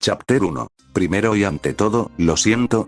Chapter 1. Primero y ante todo, lo siento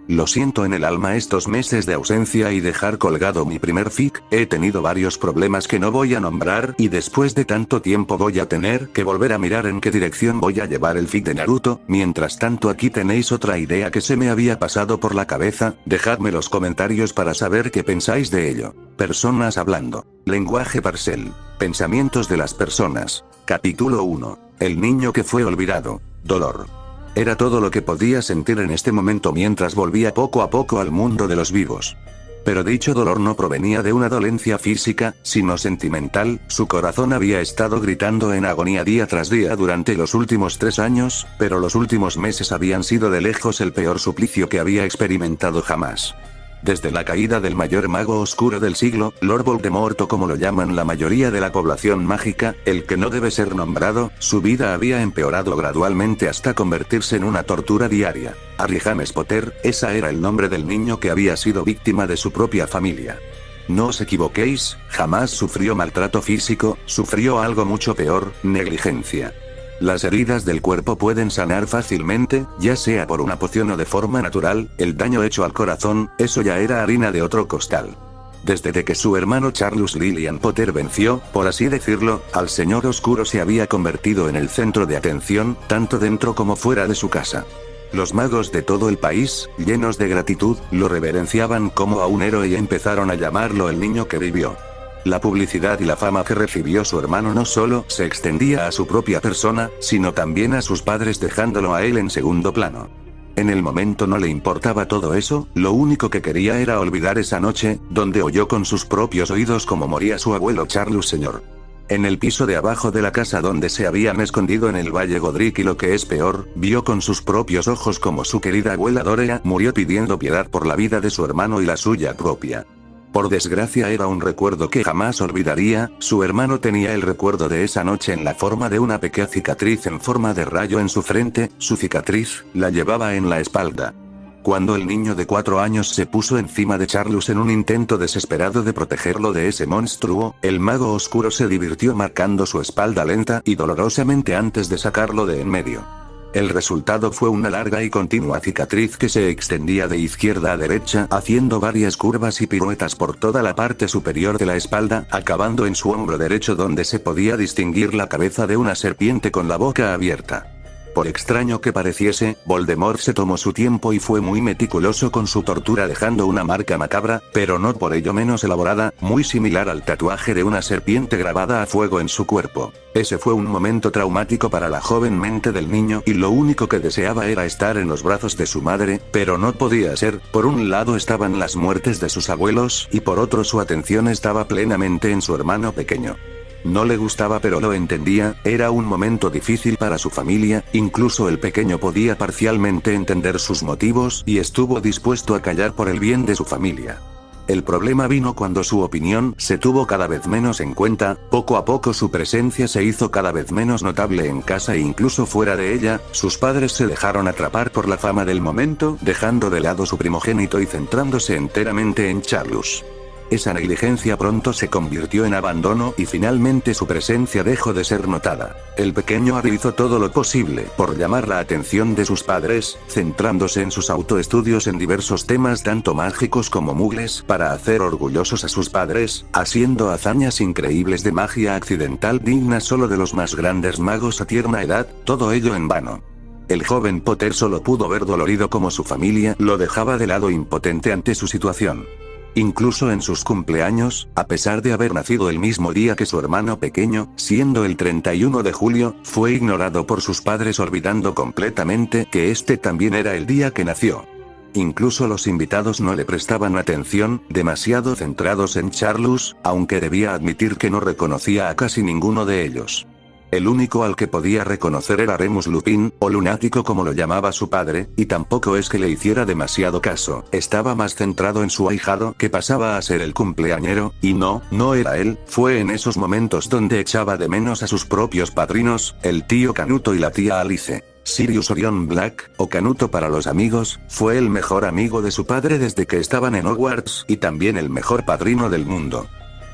en el alma estos meses de ausencia y dejar colgado mi primer fic. He tenido varios problemas que no voy a nombrar y después de tanto tiempo voy a tener que volver a mirar en qué dirección voy a llevar el fic de Naruto. Mientras tanto, aquí tenéis otra idea que se me había pasado por la cabeza. Dejadme los comentarios para saber qué pensáis de ello. Personas hablando. Lenguaje parcel. Pensamientos de las personas. Capítulo 1. El niño que fue olvidado. Dolor. Era todo lo que podía sentir en este momento mientras volvía poco a poco al mundo de los vivos. Pero dicho dolor no provenía de una dolencia física, sino sentimental. Su corazón había estado gritando en agonía día tras día durante los últimos 3 años, pero los últimos meses habían sido de lejos el peor suplicio que había experimentado jamás. Desde la caída del mayor mago oscuro del siglo, Lord Voldemort, o como lo llaman la mayoría de la población mágica, el que no debe ser nombrado, su vida había empeorado gradualmente hasta convertirse en una tortura diaria. Harry James Potter, ese era el nombre del niño que había sido víctima de su propia familia. No os equivoquéis, jamás sufrió maltrato físico, sufrió algo mucho peor, negligencia. Las heridas del cuerpo pueden sanar fácilmente, ya sea por una poción o de forma natural. El daño hecho al corazón, eso ya era harina de otro costal. Desde que su hermano Charles Lillian Potter venció, por así decirlo, al Señor Oscuro, se había convertido en el centro de atención, tanto dentro como fuera de su casa. Los magos de todo el país, llenos de gratitud, lo reverenciaban como a un héroe y empezaron a llamarlo el niño que vivió. La publicidad y la fama que recibió su hermano no solo se extendía a su propia persona, sino también a sus padres, dejándolo a él en segundo plano. En el momento no le importaba todo eso, lo único que quería era olvidar esa noche, donde oyó con sus propios oídos cómo moría su abuelo Charles Sr. En el piso de abajo de la casa donde se habían escondido en el Valle Godric, y lo que es peor, vio con sus propios ojos como su querida abuela Dorea murió pidiendo piedad por la vida de su hermano y la suya propia. Por desgracia era un recuerdo que jamás olvidaría. Su hermano tenía el recuerdo de esa noche en la forma de una pequeña cicatriz en forma de rayo en su frente. Su cicatriz la llevaba en la espalda. Cuando el niño de 4 años se puso encima de Charles en un intento desesperado de protegerlo de ese monstruo, el mago oscuro se divirtió marcando su espalda lenta y dolorosamente antes de sacarlo de en medio. El resultado fue una larga y continua cicatriz que se extendía de izquierda a derecha, haciendo varias curvas y piruetas por toda la parte superior de la espalda, acabando en su hombro derecho, donde se podía distinguir la cabeza de una serpiente con la boca abierta. Por extraño que pareciese, Voldemort se tomó su tiempo y fue muy meticuloso con su tortura, dejando una marca macabra, pero no por ello menos elaborada, muy similar al tatuaje de una serpiente grabada a fuego en su cuerpo. Ese fue un momento traumático para la joven mente del niño, y lo único que deseaba era estar en los brazos de su madre, pero no podía ser. Por un lado estaban las muertes de sus abuelos, y por otro su atención estaba plenamente en su hermano pequeño. No le gustaba, pero lo entendía. Era un momento difícil para su familia, incluso el pequeño podía parcialmente entender sus motivos y estuvo dispuesto a callar por el bien de su familia. El problema vino cuando su opinión se tuvo cada vez menos en cuenta. Poco a poco su presencia se hizo cada vez menos notable en casa e incluso fuera de ella. Sus padres se dejaron atrapar por la fama del momento, dejando de lado su primogénito y centrándose enteramente en Charles. Esa negligencia pronto se convirtió en abandono y finalmente su presencia dejó de ser notada. El pequeño Harry hizo todo lo posible por llamar la atención de sus padres, centrándose en sus autoestudios en diversos temas tanto mágicos como muggles, para hacer orgullosos a sus padres, haciendo hazañas increíbles de magia accidental dignas solo de los más grandes magos a tierna edad, todo ello en vano. El joven Potter solo pudo ver dolorido como su familia lo dejaba de lado, impotente ante su situación. Incluso en sus cumpleaños, a pesar de haber nacido el mismo día que su hermano pequeño, siendo el 31 de julio, fue ignorado por sus padres, olvidando completamente que este también era el día que nació. Incluso los invitados no le prestaban atención, demasiado centrados en Charles, aunque debía admitir que no reconocía a casi ninguno de ellos. El único al que podía reconocer era Remus Lupin, o lunático como lo llamaba su padre, y tampoco es que le hiciera demasiado caso. Estaba más centrado en su ahijado, que pasaba a ser el cumpleañero, y no era él. Fue en esos momentos donde echaba de menos a sus propios padrinos, el tío Canuto y la tía Alice. Sirius Orion Black, o Canuto para los amigos, fue el mejor amigo de su padre desde que estaban en Hogwarts, y también el mejor padrino del mundo.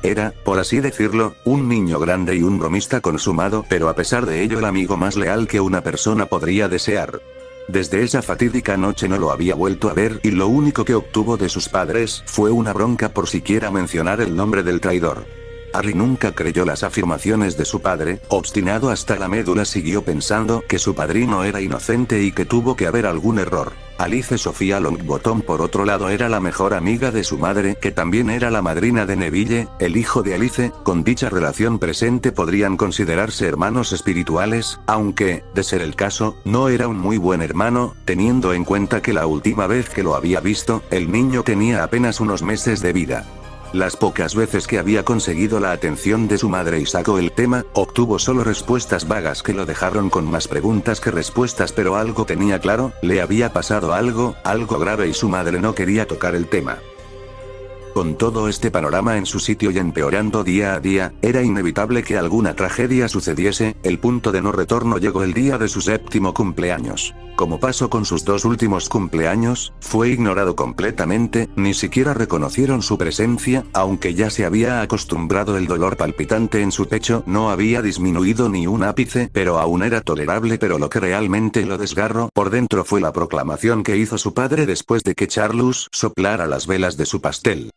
Era, por así decirlo, un niño grande y un bromista consumado, pero a pesar de ello el amigo más leal que una persona podría desear. Desde esa fatídica noche no lo había vuelto a ver y lo único que obtuvo de sus padres fue una bronca por siquiera mencionar el nombre del traidor. Harry nunca creyó las afirmaciones de su padre, obstinado hasta la médula siguió pensando que su padrino era inocente y que tuvo que haber algún error. Alice Sofía Longbottom por otro lado era la mejor amiga de su madre que también era la madrina de Neville, el hijo de Alice, con dicha relación presente podrían considerarse hermanos espirituales, aunque, de ser el caso, no era un muy buen hermano, teniendo en cuenta que la última vez que lo había visto, el niño tenía apenas unos meses de vida. Las pocas veces que había conseguido la atención de su madre y sacó el tema, obtuvo solo respuestas vagas que lo dejaron con más preguntas que respuestas, pero algo tenía claro, le había pasado algo grave y su madre no quería tocar el tema. Con todo este panorama en su sitio y empeorando día a día, era inevitable que alguna tragedia sucediese, el punto de no retorno llegó el día de su 7º cumpleaños. Como pasó con sus 2 últimos cumpleaños, fue ignorado completamente, ni siquiera reconocieron su presencia, aunque ya se había acostumbrado el dolor palpitante en su pecho no había disminuido ni un ápice, pero aún era tolerable, pero lo que realmente lo desgarró por dentro fue la proclamación que hizo su padre después de que Charles soplara las velas de su pastel.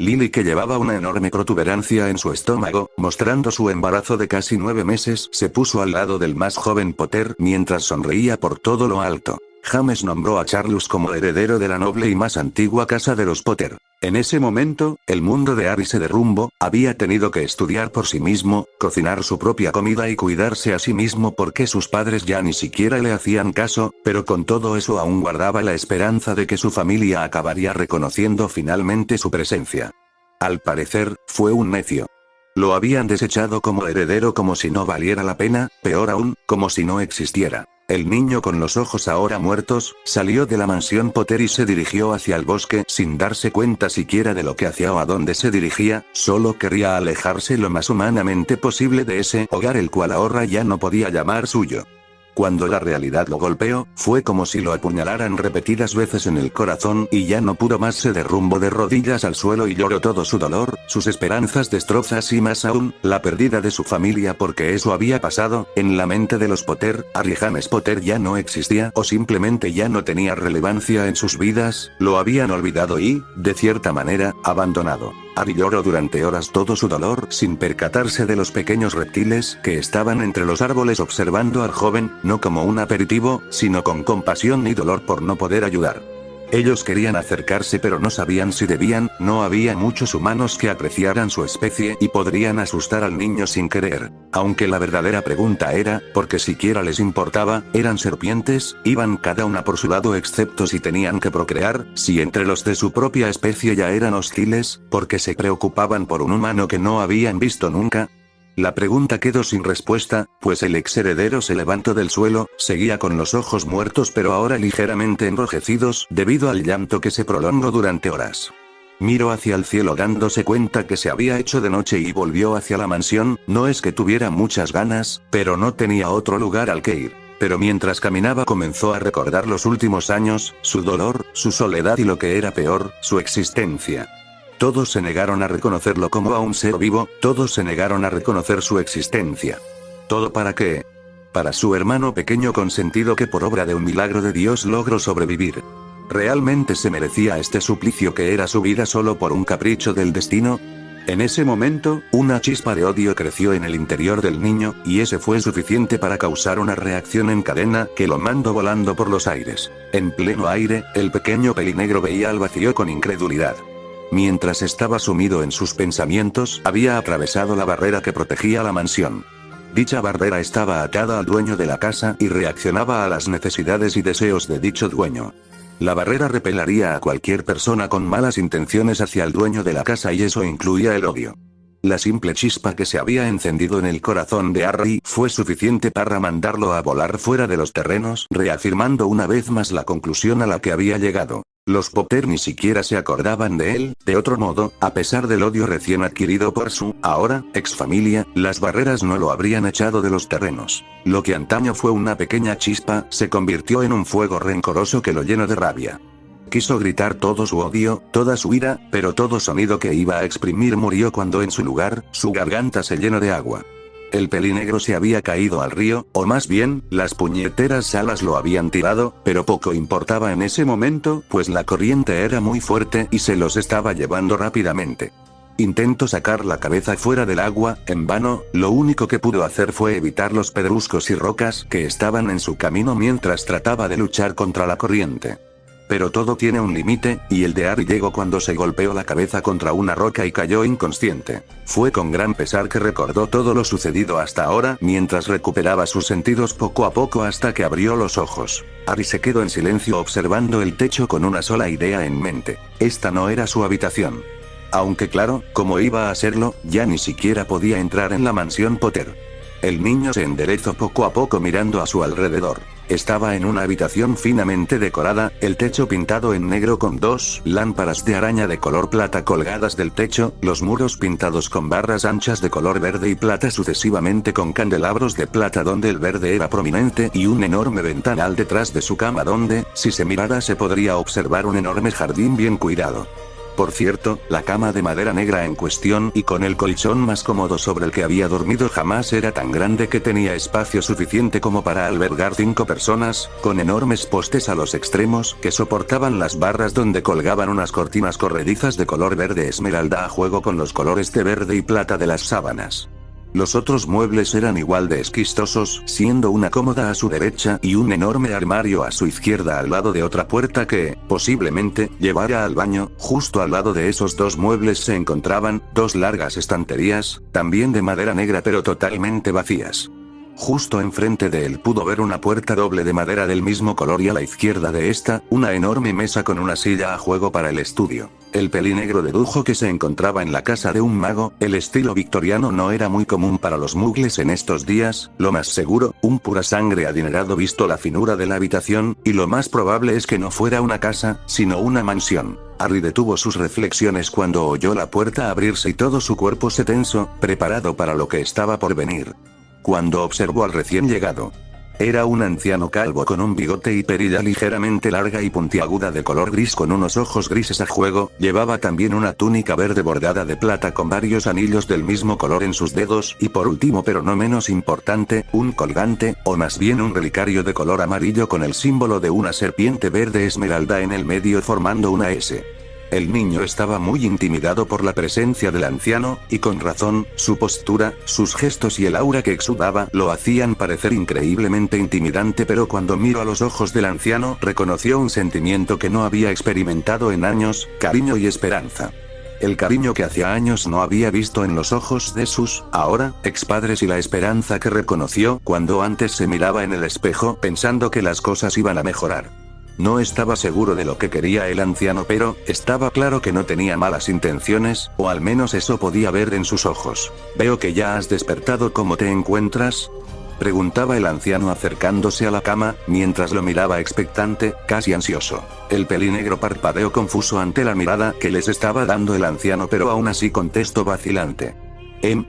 Lily, que llevaba una enorme protuberancia en su estómago, mostrando su embarazo de casi 9 meses, se puso al lado del más joven Potter mientras sonreía por todo lo alto. James nombró a Charles como heredero de la noble y más antigua casa de los Potter. En ese momento, el mundo de Harry se derrumbó, había tenido que estudiar por sí mismo, cocinar su propia comida y cuidarse a sí mismo porque sus padres ya ni siquiera le hacían caso, pero con todo eso aún guardaba la esperanza de que su familia acabaría reconociendo finalmente su presencia. Al parecer, fue un necio. Lo habían desechado como heredero como si no valiera la pena, peor aún, como si no existiera. El niño con los ojos ahora muertos, salió de la mansión Potter y se dirigió hacia el bosque sin darse cuenta siquiera de lo que hacía o a dónde se dirigía, solo quería alejarse lo más humanamente posible de ese hogar el cual ahora ya no podía llamar suyo. Cuando la realidad lo golpeó, fue como si lo apuñalaran repetidas veces en el corazón y ya no pudo más, se derrumbó de rodillas al suelo y lloró todo su dolor, sus esperanzas destrozas y más aún, la pérdida de su familia porque eso había pasado, en la mente de los Potter, Harry James Potter ya no existía o simplemente ya no tenía relevancia en sus vidas, lo habían olvidado y, de cierta manera, abandonado. Harry lloró durante horas todo su dolor sin percatarse de los pequeños reptiles que estaban entre los árboles observando al joven, no como un aperitivo, sino con compasión y dolor por no poder ayudar. Ellos querían acercarse pero no sabían si debían, no había muchos humanos que apreciaran su especie y podrían asustar al niño sin querer. Aunque la verdadera pregunta era, porque siquiera les importaba, eran serpientes, iban cada una por su lado excepto si tenían que procrear, si entre los de su propia especie ya eran hostiles, porque se preocupaban por un humano que no habían visto nunca. La pregunta quedó sin respuesta, pues el ex heredero se levantó del suelo, seguía con los ojos muertos pero ahora ligeramente enrojecidos debido al llanto que se prolongó durante horas. Miró hacia el cielo dándose cuenta que se había hecho de noche y volvió hacia la mansión, no es que tuviera muchas ganas, pero no tenía otro lugar al que ir. Pero mientras caminaba comenzó a recordar los últimos años, su dolor, su soledad y lo que era peor, su existencia. Todos se negaron a reconocerlo como a un ser vivo, todos se negaron a reconocer su existencia. ¿Todo para qué? Para su hermano pequeño consentido que por obra de un milagro de Dios logró sobrevivir. ¿Realmente se merecía este suplicio que era su vida solo por un capricho del destino? En ese momento, una chispa de odio creció en el interior del niño, y ese fue suficiente para causar una reacción en cadena que lo mandó volando por los aires. En pleno aire, el pequeño pelinegro veía al vacío con incredulidad. Mientras estaba sumido en sus pensamientos, había atravesado la barrera que protegía la mansión. Dicha barrera estaba atada al dueño de la casa y reaccionaba a las necesidades y deseos de dicho dueño. La barrera repelaría a cualquier persona con malas intenciones hacia el dueño de la casa y eso incluía el odio. La simple chispa que se había encendido en el corazón de Harry fue suficiente para mandarlo a volar fuera de los terrenos, reafirmando una vez más la conclusión a la que había llegado. Los Potter ni siquiera se acordaban de él, de otro modo, a pesar del odio recién adquirido por su, ahora, ex familia, las barreras no lo habrían echado de los terrenos. Lo que antaño fue una pequeña chispa, se convirtió en un fuego rencoroso que lo llenó de rabia. Quiso gritar todo su odio, toda su ira, pero todo sonido que iba a exprimir murió cuando en su lugar, su garganta se llenó de agua. El pelinegro se había caído al río, o más bien, las puñeteras alas lo habían tirado, pero poco importaba en ese momento, pues la corriente era muy fuerte y se los estaba llevando rápidamente. Intentó sacar la cabeza fuera del agua, en vano, lo único que pudo hacer fue evitar los pedruscos y rocas que estaban en su camino mientras trataba de luchar contra la corriente. Pero todo tiene un límite, y el de Harry llegó cuando se golpeó la cabeza contra una roca y cayó inconsciente. Fue con gran pesar que recordó todo lo sucedido hasta ahora, mientras recuperaba sus sentidos poco a poco hasta que abrió los ojos. Harry se quedó en silencio observando el techo con una sola idea en mente. Esta no era su habitación. Aunque claro, como iba a serlo, ya ni siquiera podía entrar en la mansión Potter. El niño se enderezó poco a poco mirando a su alrededor. Estaba en una habitación finamente decorada, el techo pintado en negro con dos lámparas de araña de color plata colgadas del techo, los muros pintados con barras anchas de color verde y plata sucesivamente con candelabros de plata donde el verde era prominente y un enorme ventanal detrás de su cama donde, si se mirara se podría observar un enorme jardín bien cuidado. Por cierto, la cama de madera negra en cuestión y con el colchón más cómodo sobre el que había dormido jamás era tan grande que tenía espacio suficiente como para albergar 5 personas, con enormes postes a los extremos que soportaban las barras donde colgaban unas cortinas corredizas de color verde esmeralda a juego con los colores de verde y plata de las sábanas. Los otros muebles eran igual de esquistosos, siendo una cómoda a su derecha y un enorme armario a su izquierda al lado de otra puerta que, posiblemente, llevara al baño. Justo al lado de esos dos muebles se encontraban 2 largas estanterías, también de madera negra pero totalmente vacías. Justo enfrente de él pudo ver una puerta doble de madera del mismo color y a la izquierda de esta, una enorme mesa con una silla a juego para el estudio. El pelinegro dedujo que se encontraba en la casa de un mago. El estilo victoriano no era muy común para los muggles en estos días, lo más seguro, un pura sangre adinerado visto la finura de la habitación, y lo más probable es que no fuera una casa, sino una mansión. Harry detuvo sus reflexiones cuando oyó la puerta abrirse y todo su cuerpo se tensó, preparado para lo que estaba por venir. Cuando observó al recién llegado. Era un anciano calvo con un bigote y perilla ligeramente larga y puntiaguda de color gris con unos ojos grises a juego, llevaba también una túnica verde bordada de plata con varios anillos del mismo color en sus dedos y por último pero no menos importante, un colgante, o más bien un relicario de color amarillo con el símbolo de una serpiente verde esmeralda en el medio formando una S. El niño estaba muy intimidado por la presencia del anciano, y con razón, su postura, sus gestos y el aura que exudaba lo hacían parecer increíblemente intimidante, pero cuando miró a los ojos del anciano reconoció un sentimiento que no había experimentado en años, cariño y esperanza. El cariño que hacía años no había visto en los ojos de sus, ahora, expadres y la esperanza que reconoció cuando antes se miraba en el espejo pensando que las cosas iban a mejorar. No estaba seguro de lo que quería el anciano pero, estaba claro que no tenía malas intenciones, o al menos eso podía ver en sus ojos. Veo que ya has despertado. ¿Cómo te encuentras?, preguntaba el anciano acercándose a la cama, mientras lo miraba expectante, casi ansioso. El pelinegro parpadeó confuso ante la mirada que les estaba dando el anciano pero aún así contestó vacilante.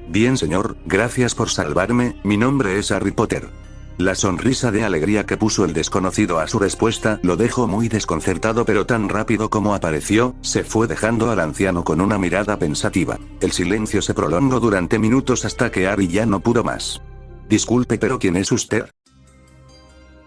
Bien señor, gracias por salvarme, mi nombre es Harry Potter. La sonrisa de alegría que puso el desconocido a su respuesta lo dejó muy desconcertado pero tan rápido como apareció, se fue dejando al anciano con una mirada pensativa. El silencio se prolongó durante minutos hasta que Harry ya no pudo más. Disculpe pero ¿quién es usted?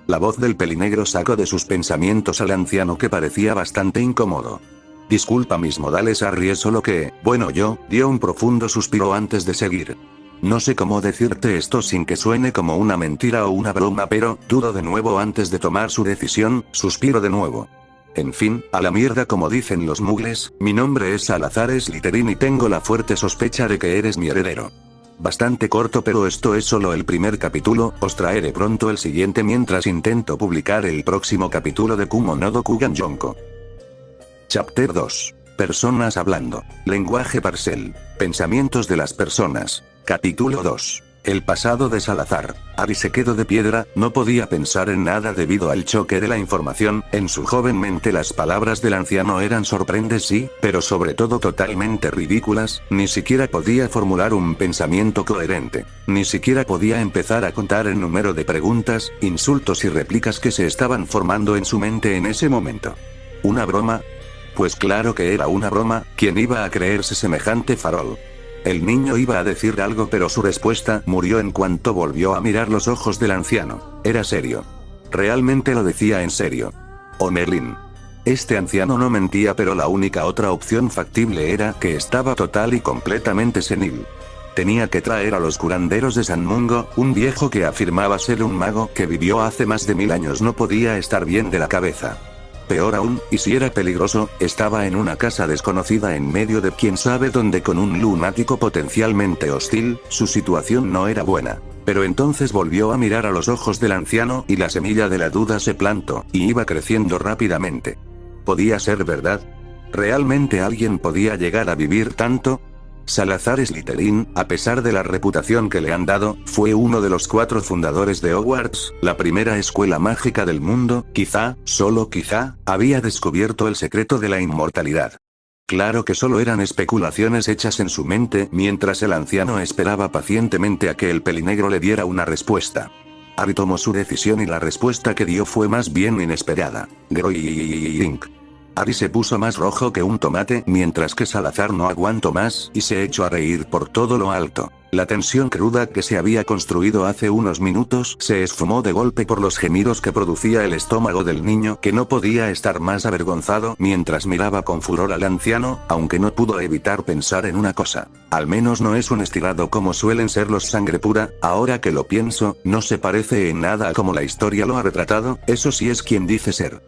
La voz del pelinegro sacó de sus pensamientos al anciano que parecía bastante incómodo. Disculpa mis modales Harry es solo que, bueno dio un profundo suspiro antes de seguir. No sé cómo decirte esto sin que suene como una mentira o una broma pero, dudo de nuevo antes de tomar su decisión, suspiro de nuevo. En fin, a la mierda como dicen los muggles, mi nombre es Salazar Slytherin y tengo la fuerte sospecha de que eres mi heredero. Bastante corto pero esto es solo el primer capítulo, os traeré pronto el siguiente mientras intento publicar el próximo capítulo de Kumo no Dokugan Yonko. Chapter 2. Personas hablando. Lenguaje parcel. Pensamientos de las personas. Capítulo 2. El pasado de Salazar. Harry se quedó de piedra, no podía pensar en nada debido al choque de la información. En su joven mente las palabras del anciano eran sorprendentes sí, pero sobre todo totalmente ridículas, ni siquiera podía formular un pensamiento coherente. Ni siquiera podía empezar a contar el número de preguntas, insultos y réplicas que se estaban formando en su mente en ese momento. ¿Una broma? Pues claro que era una broma, ¿quién iba a creerse semejante farol? El niño iba a decir algo pero su respuesta murió en cuanto volvió a mirar los ojos del anciano. Era serio. Realmente lo decía en serio. Oh Merlin. Este anciano no mentía, pero la única otra opción factible era que estaba total y completamente senil. Tenía que traer a los curanderos de San Mungo, un viejo que afirmaba ser un mago que vivió hace más de 1000 años no podía estar bien de la cabeza. Peor aún, y si era peligroso, estaba en una casa desconocida en medio de quién sabe dónde con un lunático potencialmente hostil, su situación no era buena. Pero entonces volvió a mirar a los ojos del anciano y la semilla de la duda se plantó, y iba creciendo rápidamente. ¿Podía ser verdad? ¿Realmente alguien podía llegar a vivir tanto? Salazar Slytherin, a pesar de la reputación que le han dado, fue uno de los 4 fundadores de Hogwarts, la primera escuela mágica del mundo. Quizá, solo quizá, había descubierto el secreto de la inmortalidad. Claro que solo eran especulaciones hechas en su mente mientras el anciano esperaba pacientemente a que el pelinegro le diera una respuesta. Harry tomó su decisión y la respuesta que dio fue más bien inesperada. Groink. Harry se puso más rojo que un tomate mientras que Salazar no aguantó más y se echó a reír por todo lo alto. La tensión cruda que se había construido hace unos minutos se esfumó de golpe por los gemidos que producía el estómago del niño, que no podía estar más avergonzado mientras miraba con furor al anciano, aunque no pudo evitar pensar en una cosa. Al menos no es un estirado como suelen ser los sangre pura. Ahora que lo pienso, no se parece en nada a como la historia lo ha retratado, eso sí es quien dice ser.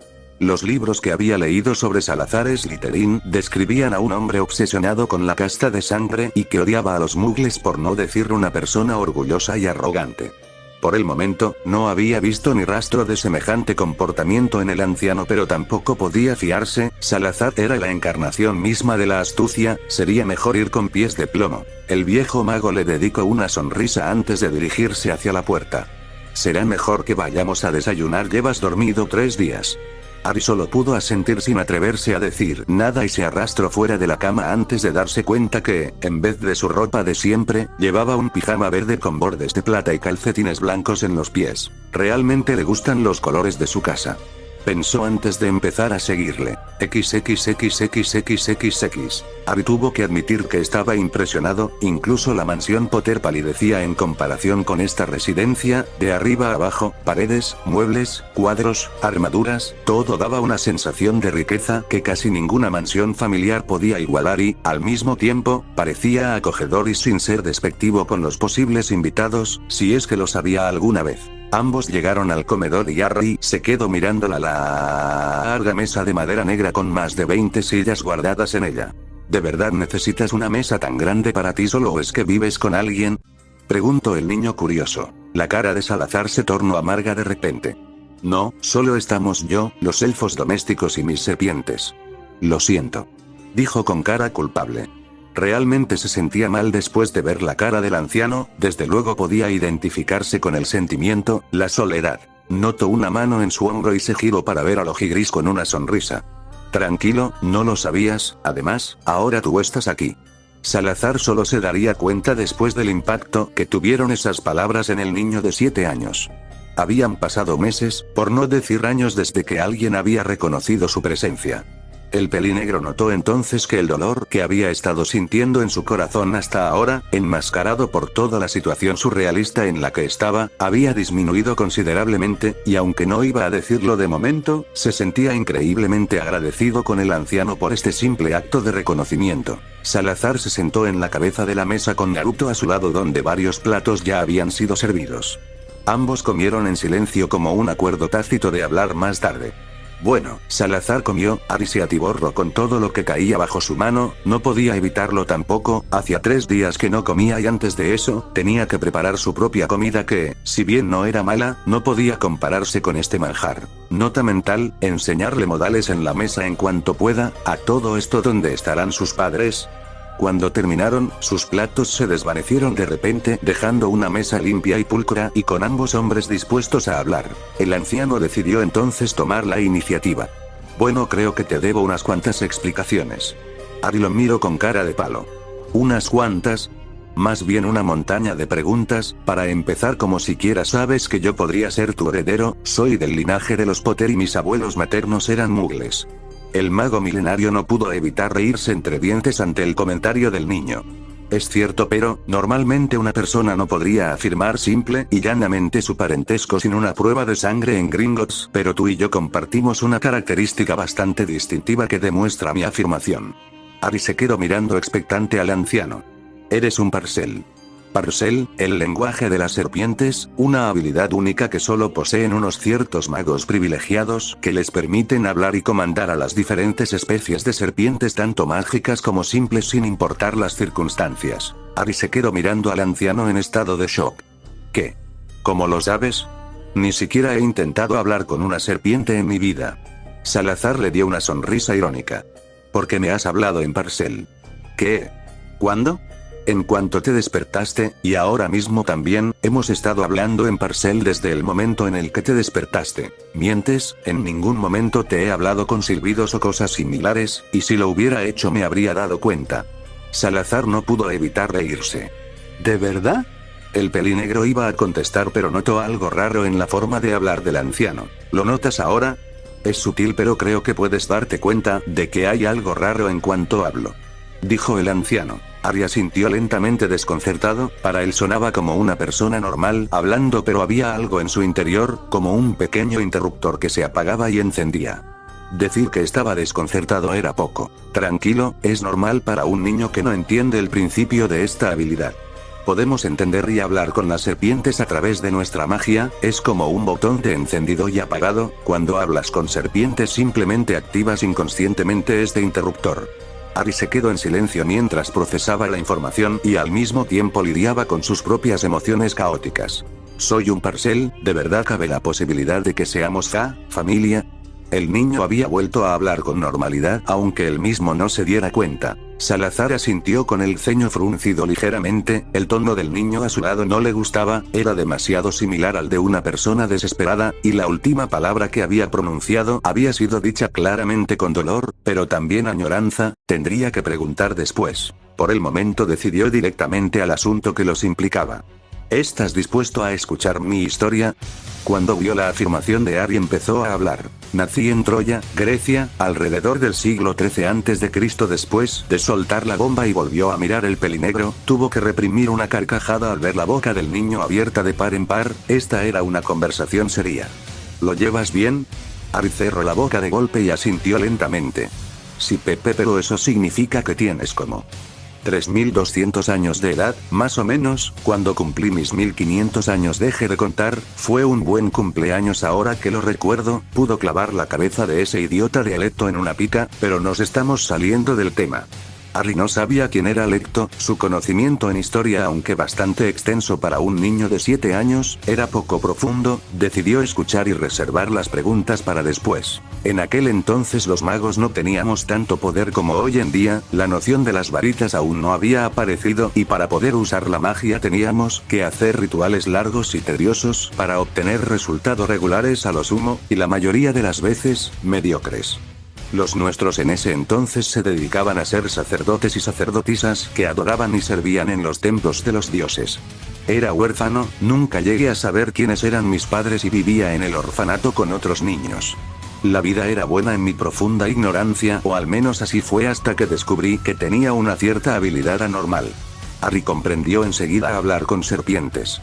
Los libros que había leído sobre Salazar Slytherin describían a un hombre obsesionado con la casta de sangre y que odiaba a los muggles, por no decir una persona orgullosa y arrogante. Por el momento, no había visto ni rastro de semejante comportamiento en el anciano, pero tampoco podía fiarse. Salazar era la encarnación misma de la astucia, sería mejor ir con pies de plomo. El viejo mago le dedicó una sonrisa antes de dirigirse hacia la puerta. Será mejor que vayamos a desayunar, llevas dormido 3 días. Harry solo pudo asentir sin atreverse a decir nada y se arrastró fuera de la cama antes de darse cuenta que, en vez de su ropa de siempre, llevaba un pijama verde con bordes de plata y calcetines blancos en los pies. Realmente le gustan los colores de su casa. Pensó antes de empezar a seguirle. XXXXXX. Harry tuvo que admitir que estaba impresionado, incluso la mansión Potter palidecía en comparación con esta residencia, de arriba a abajo, paredes, muebles, cuadros, armaduras, todo daba una sensación de riqueza que casi ninguna mansión familiar podía igualar y, al mismo tiempo, parecía acogedor y sin ser despectivo con los posibles invitados, si es que los había alguna vez. Ambos llegaron al comedor y Harry se quedó mirando la larga mesa de madera negra con más de 20 sillas guardadas en ella. ¿De verdad necesitas una mesa tan grande para ti solo o es que vives con alguien? Preguntó el niño curioso. La cara de Salazar se tornó amarga de repente. No, solo estamos yo, los elfos domésticos y mis serpientes. Lo siento. Dijo con cara culpable. Realmente se sentía mal después de ver la cara del anciano, desde luego podía identificarse con el sentimiento, la soledad. Notó una mano en su hombro y se giró para ver al ojigris con una sonrisa. Tranquilo, no lo sabías, además, ahora tú estás aquí. Salazar solo se daría cuenta después del impacto que tuvieron esas palabras en el niño de 7 años. Habían pasado meses, por no decir años, desde que alguien había reconocido su presencia. El pelinegro notó entonces que el dolor que había estado sintiendo en su corazón hasta ahora, enmascarado por toda la situación surrealista en la que estaba, había disminuido considerablemente, y aunque no iba a decirlo de momento, se sentía increíblemente agradecido con el anciano por este simple acto de reconocimiento. Salazar se sentó en la cabeza de la mesa con Naruto a su lado, donde varios platos ya habían sido servidos. Ambos comieron en silencio como un acuerdo tácito de hablar más tarde. Bueno, Salazar comió. Harry se atiborró con todo lo que caía bajo su mano, no podía evitarlo tampoco, hacía 3 días que no comía y antes de eso, tenía que preparar su propia comida que, si bien no era mala, no podía compararse con este manjar. Nota mental, enseñarle modales en la mesa en cuanto pueda. A todo esto, ¿dónde estarán sus padres? Cuando terminaron, sus platos se desvanecieron de repente, dejando una mesa limpia y pulcra y con ambos hombres dispuestos a hablar. El anciano decidió entonces tomar la iniciativa. Bueno, creo que te debo unas cuantas explicaciones. Harry lo miró con cara de palo. ¿Unas cuantas? Más bien una montaña de preguntas. Para empezar, como siquiera sabes que yo podría ser tu heredero, soy del linaje de los Potter y mis abuelos maternos eran muggles. El mago milenario no pudo evitar reírse entre dientes ante el comentario del niño. Es cierto, pero, normalmente una persona no podría afirmar simple y llanamente su parentesco sin una prueba de sangre en Gringotts, pero tú y yo compartimos una característica bastante distintiva que demuestra mi afirmación. Harry se quedó mirando expectante al anciano. Eres un Parcel. Parcel, el lenguaje de las serpientes, una habilidad única que solo poseen unos ciertos magos privilegiados que les permiten hablar y comandar a las diferentes especies de serpientes tanto mágicas como simples sin importar las circunstancias. Harry se quedó mirando al anciano en estado de shock. ¿Qué? ¿Cómo lo sabes? Ni siquiera he intentado hablar con una serpiente en mi vida. Salazar le dio una sonrisa irónica. ¿Por qué me has hablado en Parcel? ¿Qué? ¿Cuándo? En cuanto te despertaste, y ahora mismo también, hemos estado hablando en Parcel desde el momento en el que te despertaste. Mientes, en ningún momento te he hablado con silbidos o cosas similares, y si lo hubiera hecho me habría dado cuenta. Salazar no pudo evitar reírse. ¿De verdad? El pelinegro iba a contestar pero notó algo raro en la forma de hablar del anciano. ¿Lo notas ahora? Es sutil pero creo que puedes darte cuenta de que hay algo raro en cuanto hablo. Dijo el anciano. Harry asintió lentamente desconcertado, para él sonaba como una persona normal hablando pero había algo en su interior, como un pequeño interruptor que se apagaba y encendía. Decir que estaba desconcertado era poco. Tranquilo, es normal para un niño que no entiende el principio de esta habilidad. Podemos entender y hablar con las serpientes a través de nuestra magia, es como un botón de encendido y apagado, cuando hablas con serpientes simplemente activas inconscientemente este interruptor. Harry se quedó en silencio mientras procesaba la información y al mismo tiempo lidiaba con sus propias emociones caóticas. ¿Soy un Parcel? ¿De verdad cabe la posibilidad de que seamos familia? El niño había vuelto a hablar con normalidad aunque él mismo no se diera cuenta. Salazar asintió con el ceño fruncido ligeramente, el tono del niño a su lado no le gustaba, era demasiado similar al de una persona desesperada, y la última palabra que había pronunciado había sido dicha claramente con dolor, pero también añoranza, tendría que preguntar después. Por el momento decidió directamente al asunto que los implicaba. ¿Estás dispuesto a escuchar mi historia? Cuando vio la afirmación de Harry empezó a hablar. Nací en Troya, Grecia, alrededor del siglo XIII a.C. Después de soltar la bomba y volvió a mirar el pelinegro, tuvo que reprimir una carcajada al ver la boca del niño abierta de par en par, esta era una conversación seria. ¿Lo llevas bien? Harry cerró la boca de golpe y asintió lentamente. Sí, Pepe, pero eso significa que tienes como 3200 años de edad, más o menos. Cuando cumplí mis 1500 años dejé de contar, fue un buen cumpleaños ahora que lo recuerdo, pudo clavar la cabeza de ese idiota de Alecto en una pica, pero nos estamos saliendo del tema. Harry no sabía quién era Alecto, su conocimiento en historia aunque bastante extenso para un niño de 7 años, era poco profundo, decidió escuchar y reservar las preguntas para después. En aquel entonces los magos no teníamos tanto poder como hoy en día, la noción de las varitas aún no había aparecido y para poder usar la magia teníamos que hacer rituales largos y tediosos para obtener resultados regulares a lo sumo, y la mayoría de las veces, mediocres. Los nuestros en ese entonces se dedicaban a ser sacerdotes y sacerdotisas que adoraban y servían en los templos de los dioses. Era huérfano, nunca llegué a saber quiénes eran mis padres y vivía en el orfanato con otros niños. La vida era buena en mi profunda ignorancia, o al menos así fue hasta que descubrí que tenía una cierta habilidad anormal. Harry comprendió enseguida hablar con serpientes.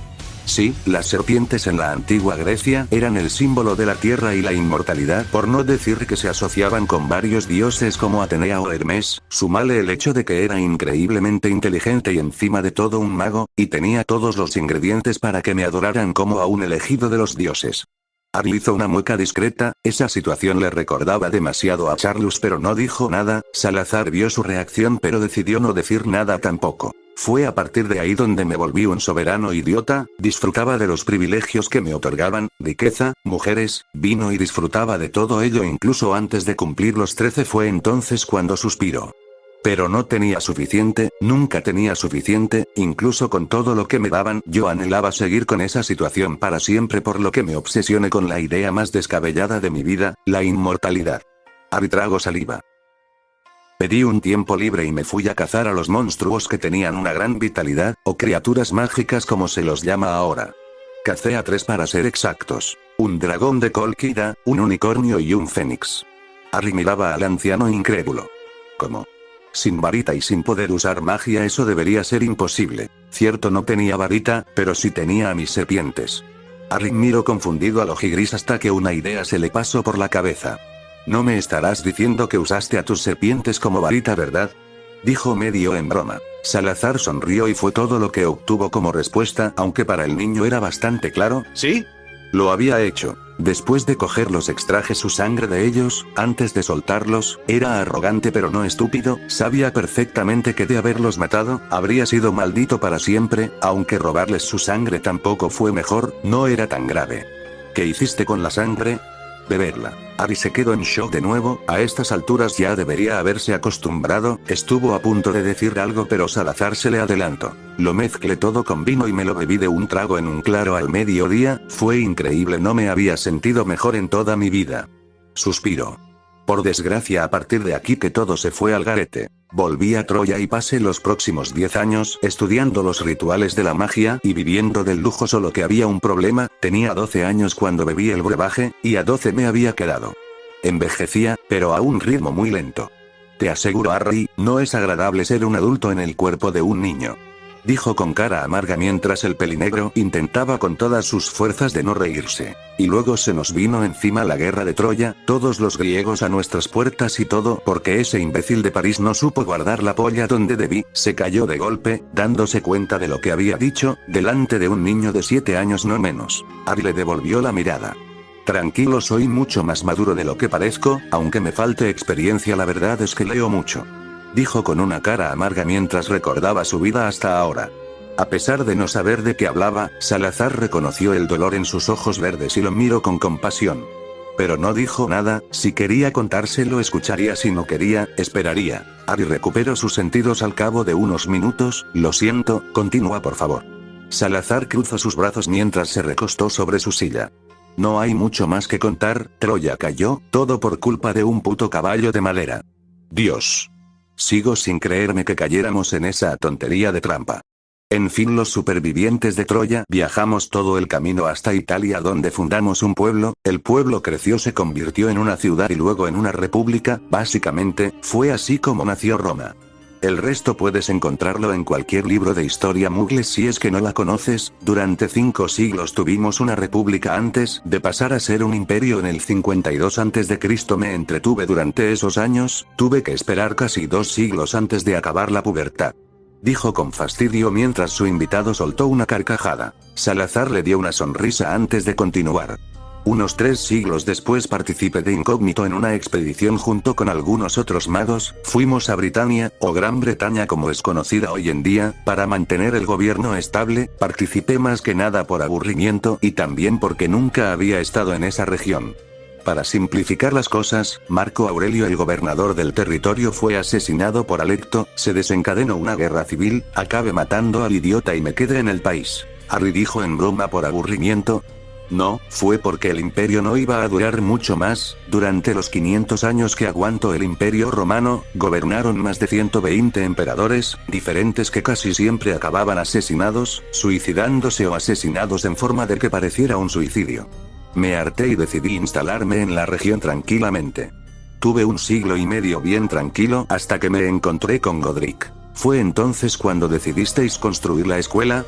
Sí, las serpientes en la antigua Grecia eran el símbolo de la tierra y la inmortalidad, por no decir que se asociaban con varios dioses como Atenea o Hermes, súmale el hecho de que era increíblemente inteligente y encima de todo un mago, y tenía todos los ingredientes para que me adoraran como a un elegido de los dioses. Harry hizo una mueca discreta, esa situación le recordaba demasiado a Charlus pero no dijo nada. Salazar vio su reacción pero decidió no decir nada tampoco. Fue a partir de ahí donde me volví un soberano idiota, disfrutaba de los privilegios que me otorgaban, riqueza, mujeres, vino y disfrutaba de todo ello incluso antes de cumplir los 13 fue entonces cuando suspiró. Pero no tenía suficiente, nunca tenía suficiente, incluso con todo lo que me daban, yo anhelaba seguir con esa situación para siempre por lo que me obsesioné con la idea más descabellada de mi vida, la inmortalidad. Harry tragó saliva. Pedí un tiempo libre y me fui a cazar a los monstruos que tenían una gran vitalidad, o criaturas mágicas como se los llama ahora. Cacé a 3 para ser exactos. Un dragón de Colquida, un unicornio y un fénix. Harry miraba al anciano incrédulo. ¿Cómo? Sin varita y sin poder usar magia eso debería ser imposible. Cierto, no tenía varita, pero sí tenía a mis serpientes. Harry miró confundido al ojigris hasta que una idea se le pasó por la cabeza. No me estarás diciendo que usaste a tus serpientes como varita, ¿verdad? Dijo medio en broma. Salazar sonrió y fue todo lo que obtuvo como respuesta, aunque para el niño era bastante claro. ¿Sí? Lo había hecho. Después de cogerlos extraje su sangre de ellos, antes de soltarlos, era arrogante pero no estúpido, sabía perfectamente que de haberlos matado, habría sido maldito para siempre, aunque robarles su sangre tampoco fue mejor, no era tan grave. ¿Qué hiciste con la sangre? Beberla. Harry se quedó en shock de nuevo, a estas alturas ya debería haberse acostumbrado, estuvo a punto de decir algo pero Salazar se le adelantó. Lo mezclé todo con vino y me lo bebí de un trago en un claro al mediodía, fue increíble, no me había sentido mejor en toda mi vida. Suspiró. Por desgracia a partir de aquí que todo se fue al garete. Volví a Troya y pasé los próximos 10 años estudiando los rituales de la magia y viviendo del lujo, solo que había un problema, tenía 12 años cuando bebí el brebaje, y a 12 me había quedado. Envejecía, pero a un ritmo muy lento. Te aseguro, Harry, no es agradable ser un adulto en el cuerpo de un niño. Dijo con cara amarga mientras el pelinegro intentaba con todas sus fuerzas de no reírse. Y luego se nos vino encima la guerra de Troya, todos los griegos a nuestras puertas y todo porque ese imbécil de París no supo guardar la polla donde debí, se cayó de golpe, dándose cuenta de lo que había dicho, delante de un niño de 7 años no menos. Harry le devolvió la mirada. Tranquilo, soy mucho más maduro de lo que parezco, aunque me falte experiencia, la verdad es que leo mucho. Dijo con una cara amarga mientras recordaba su vida hasta ahora. A pesar de no saber de qué hablaba, Salazar reconoció el dolor en sus ojos verdes y lo miró con compasión. Pero no dijo nada, si quería contárselo escucharía, si no quería, esperaría. Harry recuperó sus sentidos al cabo de unos minutos. Lo siento, continúa por favor. Salazar cruzó sus brazos mientras se recostó sobre su silla. No hay mucho más que contar, Troya cayó, todo por culpa de un puto caballo de madera. Dios. Sigo sin creerme que cayéramos en esa tontería de trampa. En fin, los supervivientes de Troya viajamos todo el camino hasta Italia, donde fundamos un pueblo, el pueblo creció, se convirtió en una ciudad y luego en una república, básicamente, fue así como nació Roma. El resto puedes encontrarlo en cualquier libro de historia mugle si es que no la conoces. Durante 5 siglos tuvimos una república antes de pasar a ser un imperio en el 52 a.C. Me entretuve durante esos años, tuve que esperar casi 2 siglos antes de acabar la pubertad. Dijo con fastidio mientras su invitado soltó una carcajada. Salazar le dio una sonrisa antes de continuar. Unos 3 siglos después participé de incógnito en una expedición junto con algunos otros magos, fuimos a Britania, o Gran Bretaña como es conocida hoy en día, para mantener el gobierno estable. Participé más que nada por aburrimiento y también porque nunca había estado en esa región. Para simplificar las cosas, Marco Aurelio, el gobernador del territorio, fue asesinado por Alecto, se desencadenó una guerra civil, acabé matando al idiota y me quedé en el país. Harry dijo en broma por aburrimiento. No, fue porque el imperio no iba a durar mucho más. Durante los 500 años que aguantó el imperio romano, gobernaron más de 120 emperadores, diferentes que casi siempre acababan asesinados, suicidándose o asesinados en forma de que pareciera un suicidio. Me harté y decidí instalarme en la región tranquilamente. Tuve 1 siglo y medio bien tranquilo hasta que me encontré con Godric. ¿Fue entonces cuando decidisteis construir la escuela?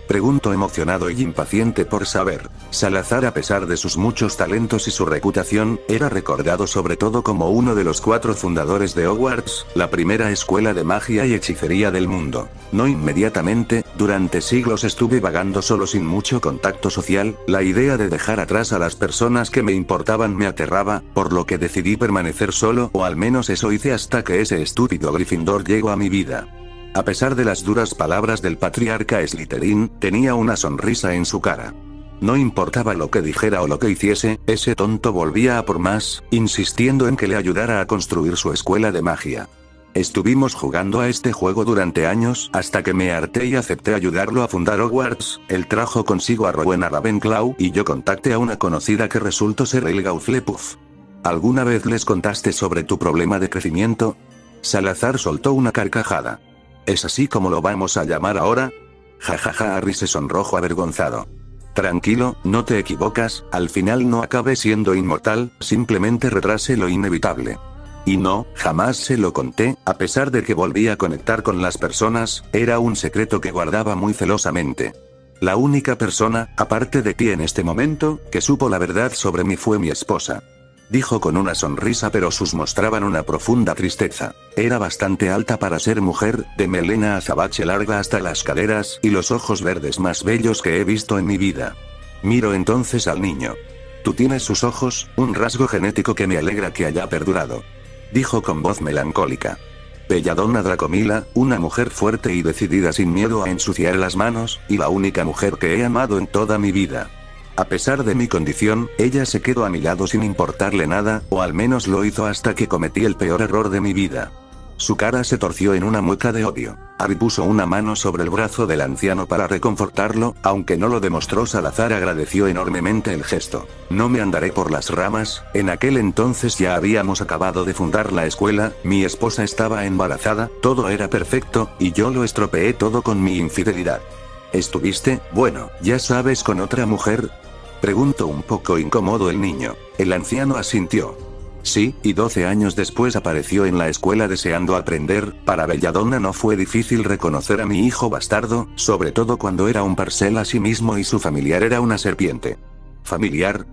Preguntó emocionado y impaciente por saber. Salazar, a pesar de sus muchos talentos y su reputación, era recordado sobre todo como uno de los 4 fundadores de Hogwarts, la primera escuela de magia y hechicería del mundo. No inmediatamente, durante siglos estuve vagando solo sin mucho contacto social, la idea de dejar atrás a las personas que me importaban me aterraba, por lo que decidí permanecer solo, o al menos eso hice hasta que ese estúpido Gryffindor llegó a mi vida. A pesar de las duras palabras del patriarca Slytherin, tenía una sonrisa en su cara. No importaba lo que dijera o lo que hiciese, ese tonto volvía a por más, insistiendo en que le ayudara a construir su escuela de magia. Estuvimos jugando a este juego durante años, hasta que me harté y acepté ayudarlo a fundar Hogwarts. Él trajo consigo a Rowena Ravenclaw, y yo contacté a una conocida que resultó ser Helga Hufflepuff. ¿Alguna vez les contaste sobre tu problema de crecimiento? Salazar soltó una carcajada. ¿Es así como lo vamos a llamar ahora? Jajaja, Harry se sonrojó avergonzado. Tranquilo, no te equivocas, al final no acabé siendo inmortal, simplemente retrasé lo inevitable. Y no, jamás se lo conté, a pesar de que volví a conectar con las personas, era un secreto que guardaba muy celosamente. La única persona, aparte de ti en este momento, que supo la verdad sobre mí fue mi esposa. Dijo con una sonrisa, pero sus mostraban una profunda tristeza. Era bastante alta para ser mujer, de melena azabache larga hasta las caderas y los ojos verdes más bellos que he visto en mi vida. Miro entonces al niño. Tú tienes sus ojos, un rasgo genético que me alegra que haya perdurado. Dijo con voz melancólica. Belladonna Dracomila, una mujer fuerte y decidida sin miedo a ensuciar las manos, y la única mujer que he amado en toda mi vida. A pesar de mi condición, ella se quedó a mi lado sin importarle nada, o al menos lo hizo hasta que cometí el peor error de mi vida. Su cara se torció en una mueca de odio. Harry puso una mano sobre el brazo del anciano para reconfortarlo, aunque no lo demostró. Salazar agradeció enormemente el gesto. No me andaré por las ramas, en aquel entonces ya habíamos acabado de fundar la escuela, mi esposa estaba embarazada, todo era perfecto, y yo lo estropeé todo con mi infidelidad. ¿Estuviste, bueno, ya sabes, con otra mujer? Preguntó un poco incómodo el niño. El anciano asintió. Sí, y 12 años después apareció en la escuela deseando aprender. Para Belladonna no fue difícil reconocer a mi hijo bastardo, sobre todo cuando era un parcel a sí mismo y su familiar era una serpiente. ¿Familiar?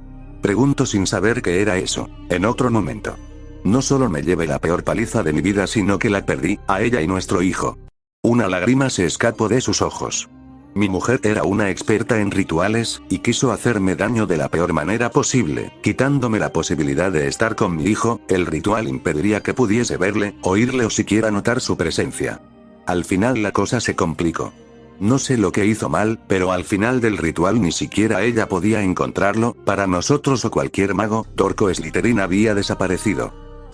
Pregunto sin saber qué era eso. En otro momento. No solo me llevé la peor paliza de mi vida, sino que la perdí, a ella y nuestro hijo. Una lágrima se escapó de sus ojos. Mi mujer era una experta en rituales, y quiso hacerme daño de la peor manera posible, quitándome la posibilidad de estar con mi hijo. El ritual impediría que pudiese verle, oírle o siquiera notar su presencia. Al final la cosa se complicó. No sé lo que hizo mal, pero al final del ritual ni siquiera ella podía encontrarlo. Para nosotros o cualquier mago, Dorco Slytherin había desaparecido.